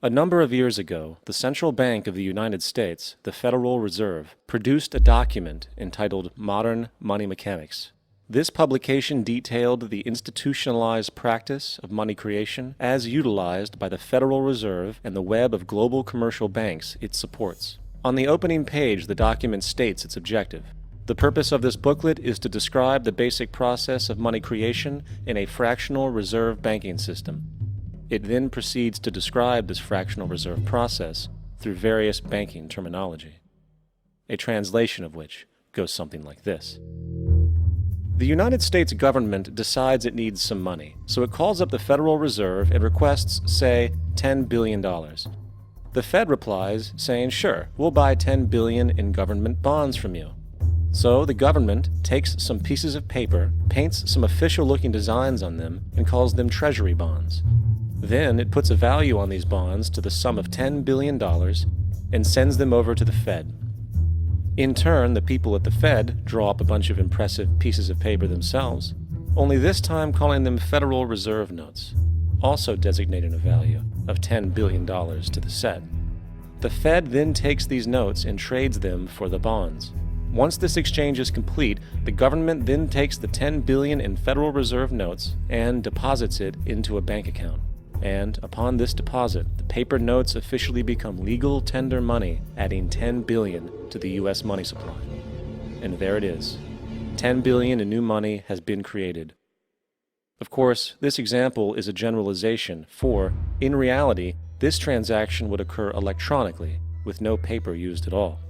A number of years ago, the Central Bank of the United States, the Federal Reserve, produced a document entitled Modern Money Mechanics. This publication detailed the institutionalized practice of money creation as utilized by the Federal Reserve and the web of global commercial banks it supports. On the opening page, the document states its objective. The purpose of this booklet is to describe the basic process of money creation in a fractional reserve banking system. It then proceeds to describe this fractional reserve process through various banking terminology, a translation of which goes something like this. The United States government decides it needs some money, so it calls up the Federal Reserve and requests, say, $10 billion. The Fed replies, saying, sure, we'll buy $10 billion in government bonds from you. So the government takes some pieces of paper, paints some official-looking designs on them, and calls them Treasury bonds. Then it puts a value on these bonds to the sum of $10 billion and sends them over to the Fed. In turn, the people at the Fed draw up a bunch of impressive pieces of paper themselves, only this time calling them Federal Reserve notes, also designating a value of $10 billion to the set. The Fed then takes these notes and trades them for the bonds. Once this exchange is complete, the government then takes the $10 billion in Federal Reserve notes and deposits it into a bank account. And upon this deposit, the paper notes officially become legal tender money, adding $10 billion to the U.S. money supply. And there it is. $10 billion in new money has been created. Of course, this example is a generalization, for, in reality, this transaction would occur electronically, with no paper used at all.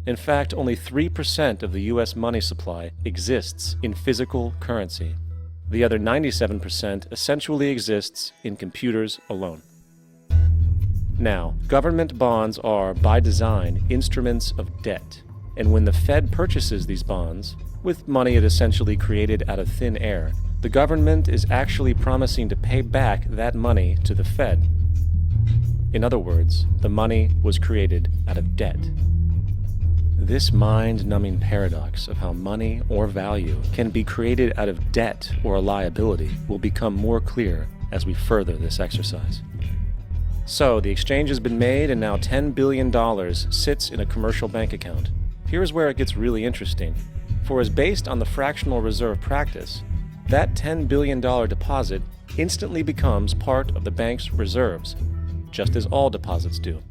In fact, only 3% of the U.S. money supply exists in physical currency. The other 97% essentially exists in computers alone. Now, government bonds are, by design, instruments of debt, and when the Fed purchases these bonds, with money it essentially created out of thin air, the government is actually promising to pay back that money to the Fed. In other words, the money was created out of debt. This mind-numbing paradox of how money or value can be created out of debt or a liability will become more clear as we further this exercise. So, the exchange has been made and now $10 billion sits in a commercial bank account. Here's where it gets really interesting. For as based on the fractional reserve practice, that $10 billion deposit instantly becomes part of the bank's reserves, just as all deposits do.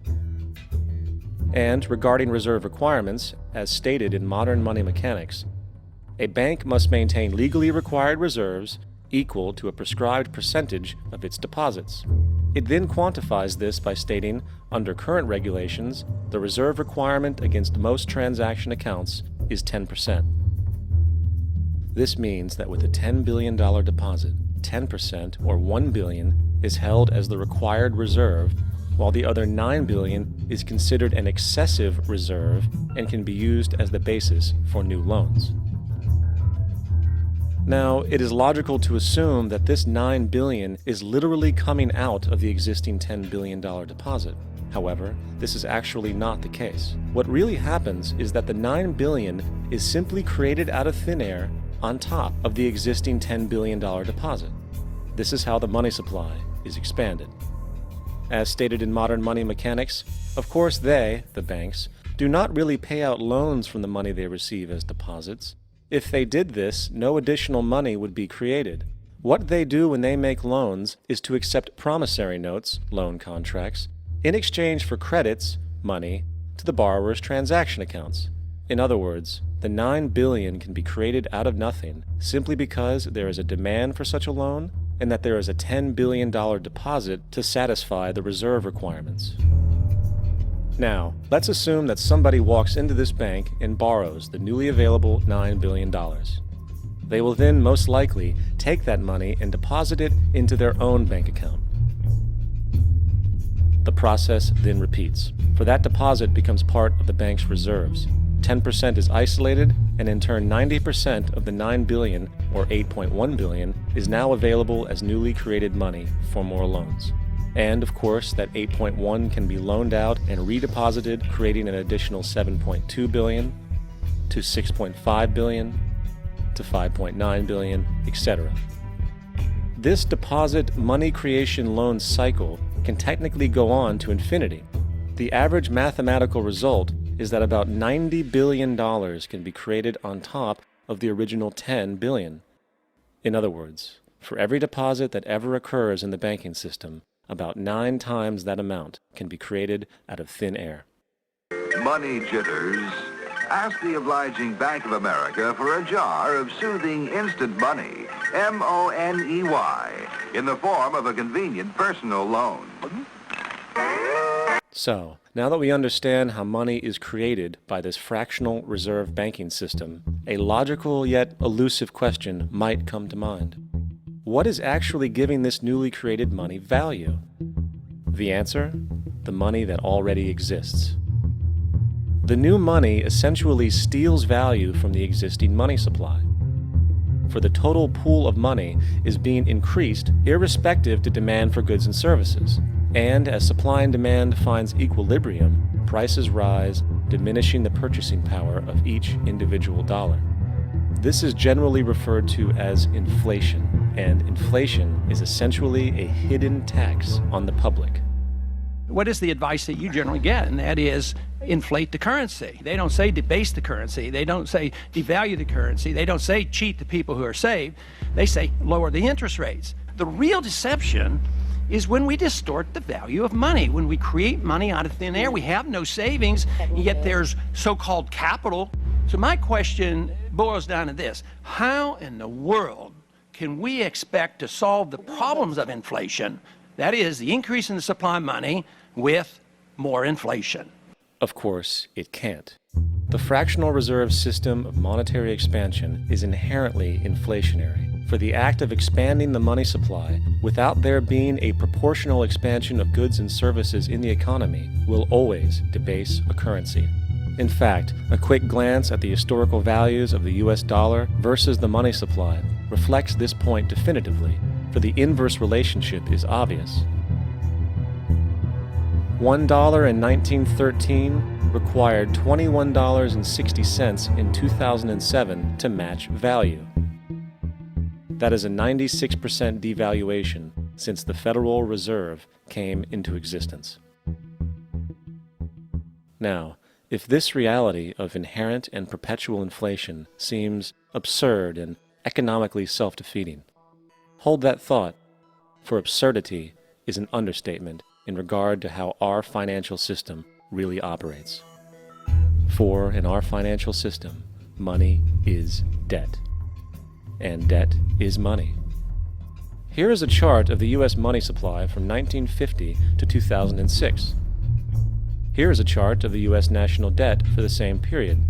And regarding reserve requirements, as stated in Modern Money Mechanics, a bank must maintain legally required reserves equal to a prescribed percentage of its deposits. It then quantifies this by stating, under current regulations, the reserve requirement against most transaction accounts is 10%. This means that with a $10 billion deposit, 10% or $1 billion is held as the required reserve, while the other $9 billion is considered an excessive reserve and can be used as the basis for new loans. Now, it is logical to assume that this $9 billion is literally coming out of the existing $10 billion deposit. However, this is actually not the case. What really happens is that the $9 billion is simply created out of thin air on top of the existing $10 billion deposit. This is how the money supply is expanded. As stated in Modern Money Mechanics, of course they, the banks, do not really pay out loans from the money they receive as deposits. If they did this, no additional money would be created. What they do when they make loans is to accept promissory notes, loan contracts, in exchange for credits, money, to the borrower's transaction accounts. In other words, the $9 billion can be created out of nothing simply because there is a demand for such a loan and that there is a $10 billion deposit to satisfy the reserve requirements. Now, let's assume that somebody walks into this bank and borrows the newly available $9 billion. They will then most likely take that money and deposit it into their own bank account. The process then repeats, for that deposit becomes part of the bank's reserves. 10% is isolated, and in turn 90% of the $9 billion, or $8.1 billion, is now available as newly created money for more loans. And of course, that 8.1 can be loaned out and redeposited, creating an additional 7.2 billion to 6.5 billion to 5.9 billion, etc. This deposit money creation loan cycle can technically go on to infinity. The average mathematical result is that about $90 billion can be created on top of the original $10 billion. In other words, for every deposit that ever occurs in the banking system, about 9 times that amount can be created out of thin air. Money jitters? Ask the obliging Bank of America for a jar of soothing instant money, M-O-N-E-Y, in the form of a convenient personal loan. So, now that we understand how money is created by this fractional reserve banking system, a logical yet elusive question might come to mind. What is actually giving this newly created money value? The answer? The money that already exists. The new money essentially steals value from the existing money supply. For the total pool of money is being increased irrespective to demand for goods and services. And as supply and demand finds equilibrium, prices rise, diminishing the purchasing power of each individual dollar. This is generally referred to as inflation, and inflation is essentially a hidden tax on the public. What is the advice that you generally get? And that is inflate the currency. They don't say debase the currency. They don't say devalue the currency. They don't say cheat the people who are saved. They say lower the interest rates. The real deception is when we distort the value of money. When we create money out of thin air, we have no savings, yet there's so-called capital. So my question boils down to this: how in the world can we expect to solve the problems of inflation, that is, the increase in the supply of money, with more inflation? Of course, it can't. The fractional reserve system of monetary expansion is inherently inflationary. For the act of expanding the money supply without there being a proportional expansion of goods and services in the economy will always debase a currency. In fact, a quick glance at the historical values of the US dollar versus the money supply reflects this point definitively, for the inverse relationship is obvious. $1 in 1913 required $21.60 in 2007 to match value. That is a 96% devaluation since the Federal Reserve came into existence. Now, if this reality of inherent and perpetual inflation seems absurd and economically self-defeating, hold that thought, for absurdity is an understatement in regard to how our financial system really operates. For in our financial system, money is debt. And debt is money. Here is a chart of the U.S. money supply from 1950 to 2006. Here is a chart of the U.S. national debt for the same period.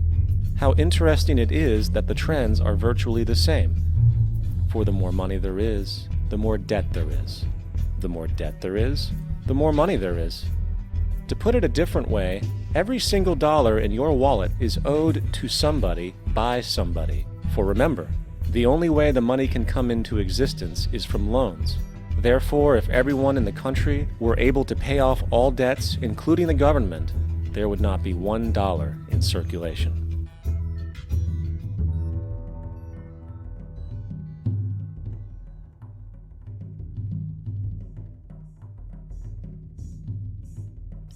How interesting it is that the trends are virtually the same. For the more money there is, the more debt there is. The more debt there is, the more money there is. To put it a different way, every single dollar in your wallet is owed to somebody by somebody. For remember, the only way the money can come into existence is from loans. Therefore, if everyone in the country were able to pay off all debts, including the government, there would not be $1 in circulation.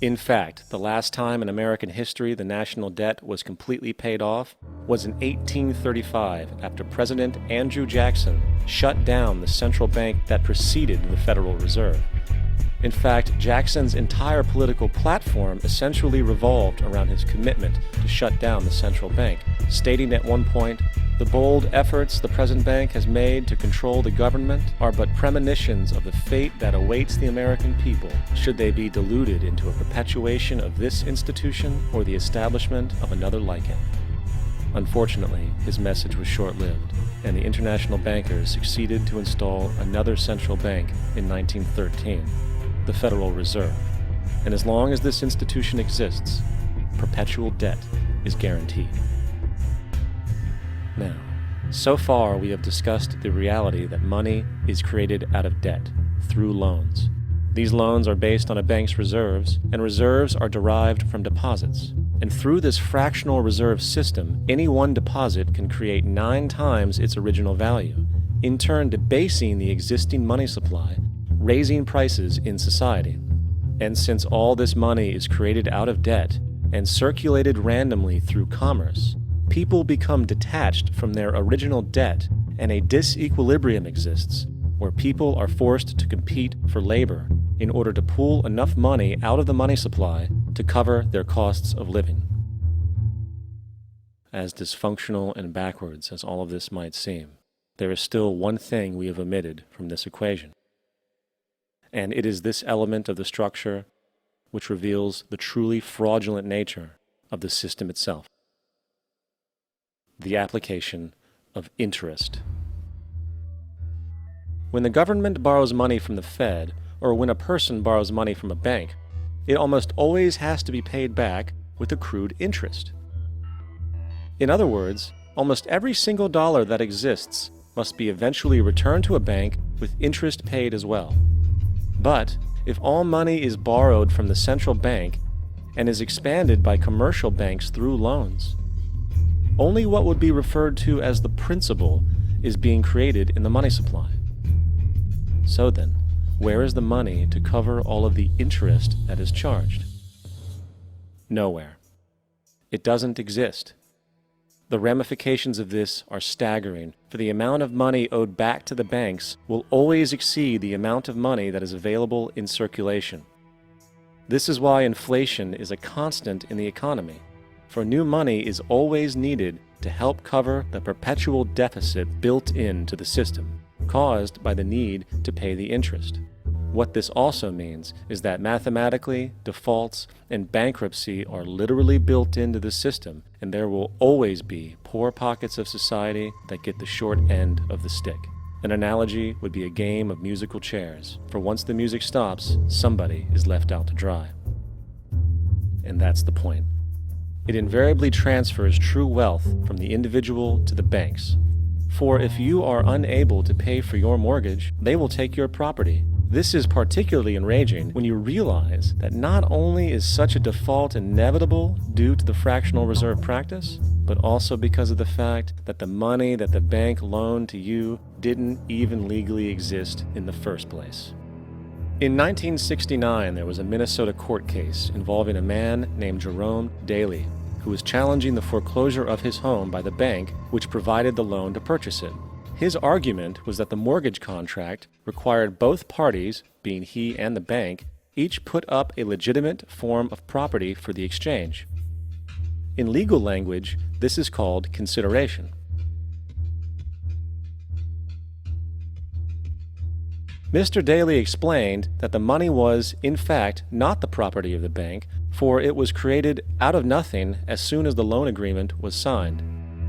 In fact, the last time in American history the national debt was completely paid off was in 1835 after President Andrew Jackson shut down the central bank that preceded the Federal Reserve. In fact, Jackson's entire political platform essentially revolved around his commitment to shut down the central bank, stating at one point, "The bold efforts the present bank has made to control the government are but premonitions of the fate that awaits the American people should they be deluded into a perpetuation of this institution or the establishment of another like it." Unfortunately, his message was short-lived, and the international bankers succeeded to install another central bank in 1913, the Federal Reserve. And as long as this institution exists, perpetual debt is guaranteed. Now, so far we have discussed the reality that money is created out of debt, through loans. These loans are based on a bank's reserves, and reserves are derived from deposits. And through this fractional reserve system, any one deposit can create 9 times its original value, in turn debasing the existing money supply, raising prices in society. And since all this money is created out of debt and circulated randomly through commerce, people become detached from their original debt, and a disequilibrium exists where people are forced to compete for labor in order to pool enough money out of the money supply to cover their costs of living. As dysfunctional and backwards as all of this might seem, there is still one thing we have omitted from this equation. And it is this element of the structure which reveals the truly fraudulent nature of the system itself: the application of interest. When the government borrows money from the Fed, or when a person borrows money from a bank, it almost always has to be paid back with accrued interest. In other words, almost every single dollar that exists must be eventually returned to a bank with interest paid as well. But if all money is borrowed from the central bank and is expanded by commercial banks through loans, only what would be referred to as the principal is being created in the money supply. So then, where is the money to cover all of the interest that is charged? Nowhere. It doesn't exist. The ramifications of this are staggering, for the amount of money owed back to the banks will always exceed the amount of money that is available in circulation. This is why inflation is a constant in the economy, for new money is always needed to help cover the perpetual deficit built into the system, caused by the need to pay the interest. What this also means is that mathematically, defaults and bankruptcy are literally built into the system, and there will always be poor pockets of society that get the short end of the stick. An analogy would be a game of musical chairs, for once the music stops, somebody is left out to dry. And that's the point. It invariably transfers true wealth from the individual to the banks. For if you are unable to pay for your mortgage, they will take your property. This is particularly enraging when you realize that not only is such a default inevitable due to the fractional reserve practice, but also because of the fact that the money that the bank loaned to you didn't even legally exist in the first place. In 1969, there was a Minnesota court case involving a man named Jerome Daly, who was challenging the foreclosure of his home by the bank which provided the loan to purchase it. His argument was that the mortgage contract required both parties, being he and the bank, each put up a legitimate form of property for the exchange. In legal language, this is called consideration. Mr. Daly explained that the money was, in fact, not the property of the bank, for it was created out of nothing as soon as the loan agreement was signed.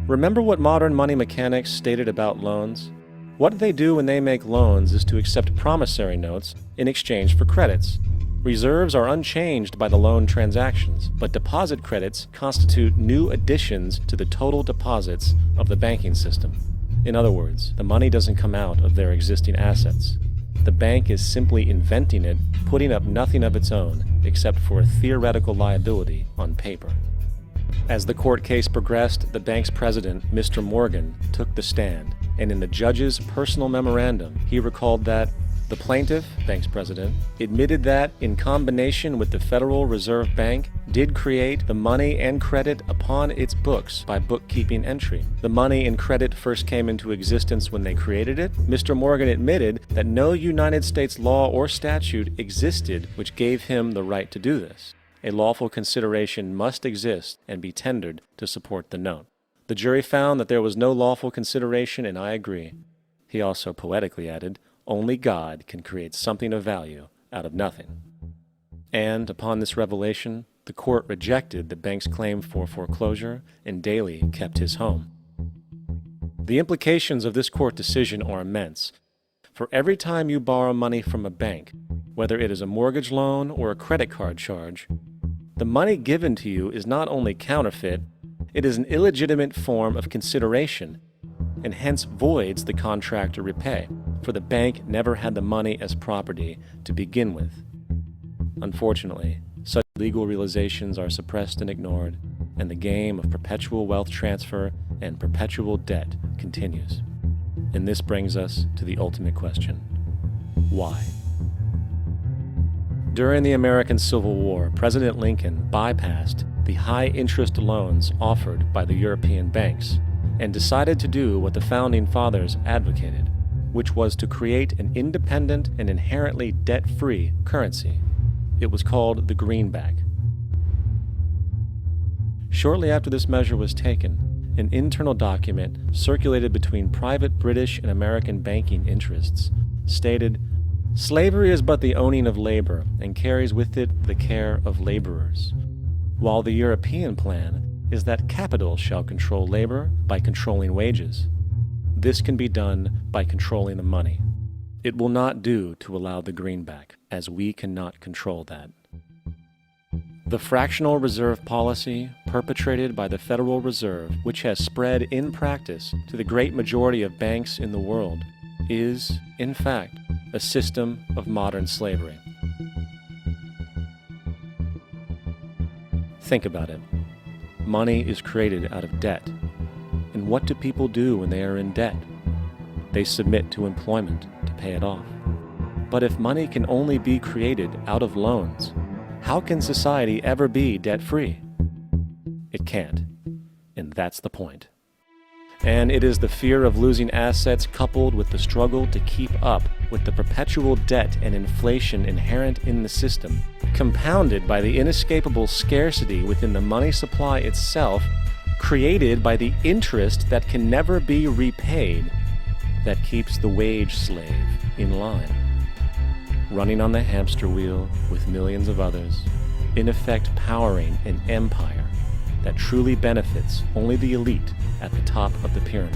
Remember what modern money mechanics stated about loans? What they do when they make loans is to accept promissory notes in exchange for credits. Reserves are unchanged by the loan transactions, but deposit credits constitute new additions to the total deposits of the banking system. In other words, the money doesn't come out of their existing assets. The bank is simply inventing it, putting up nothing of its own, except for a theoretical liability on paper. As the court case progressed, the bank's president, Mr. Morgan, took the stand, and in the judge's personal memorandum, he recalled that the plaintiff, bank's president, admitted that, in combination with the Federal Reserve Bank, did create the money and credit upon its books by bookkeeping entry. The money and credit first came into existence when they created it. Mr. Morgan admitted that no United States law or statute existed which gave him the right to do this. A lawful consideration must exist and be tendered to support the note. The jury found that there was no lawful consideration, and I agree. He also poetically added, "Only God can create something of value out of nothing." And upon this revelation, the court rejected the bank's claim for foreclosure, and Daly kept his home. The implications of this court decision are immense. For every time you borrow money from a bank, whether it is a mortgage loan or a credit card charge, the money given to you is not only counterfeit, it is an illegitimate form of consideration, and hence voids the contract to repay, for the bank never had the money as property to begin with. Unfortunately, such legal realizations are suppressed and ignored, and the game of perpetual wealth transfer and perpetual debt continues. And this brings us to the ultimate question: why? During the American Civil War, President Lincoln bypassed the high-interest loans offered by the European banks and decided to do what the Founding Fathers advocated, which was to create an independent and inherently debt-free currency. It was called the greenback. Shortly after this measure was taken, an internal document circulated between private British and American banking interests stated, "Slavery is but the owning of labor and carries with it the care of laborers, while the European plan is that capital shall control labor by controlling wages. This can be done by controlling the money. It will not do to allow the greenback, as we cannot control that." The fractional reserve policy perpetrated by the Federal Reserve, which has spread in practice to the great majority of banks in the world, is, in fact, a system of modern slavery. Think about it. Money is created out of debt. And what do people do when they are in debt? They submit to employment to pay it off. But if money can only be created out of loans, how can society ever be debt-free? It can't. And that's the point. And it is the fear of losing assets coupled with the struggle to keep up with the perpetual debt and inflation inherent in the system, compounded by the inescapable scarcity within the money supply itself, created by the interest that can never be repaid, that keeps the wage slave in line, running on the hamster wheel with millions of others, in effect powering an empire that truly benefits only the elite at the top of the pyramid.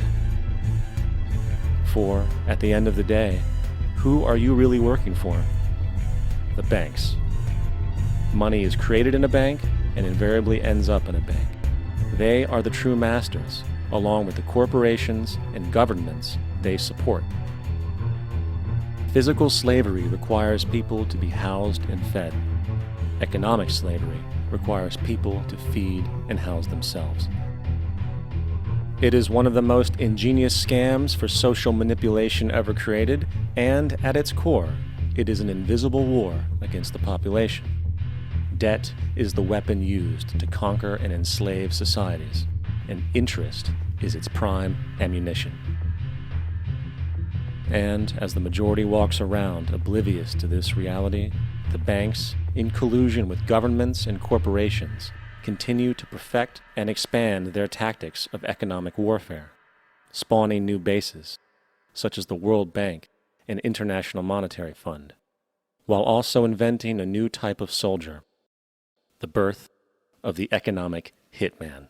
For, at the end of the day, who are you really working for? The banks. Money is created in a bank and invariably ends up in a bank. They are the true masters, along with the corporations and governments they support. Physical slavery requires people to be housed and fed. Economic slavery requires people to feed and house themselves. It is one of the most ingenious scams for social manipulation ever created, and at its core, it is an invisible war against the population. Debt is the weapon used to conquer and enslave societies, and interest is its prime ammunition. And as the majority walks around oblivious to this reality, the banks, in collusion with governments and corporations, continue to perfect and expand their tactics of economic warfare, spawning new bases, such as the World Bank and International Monetary Fund, while also inventing a new type of soldier, the birth of the economic hitman.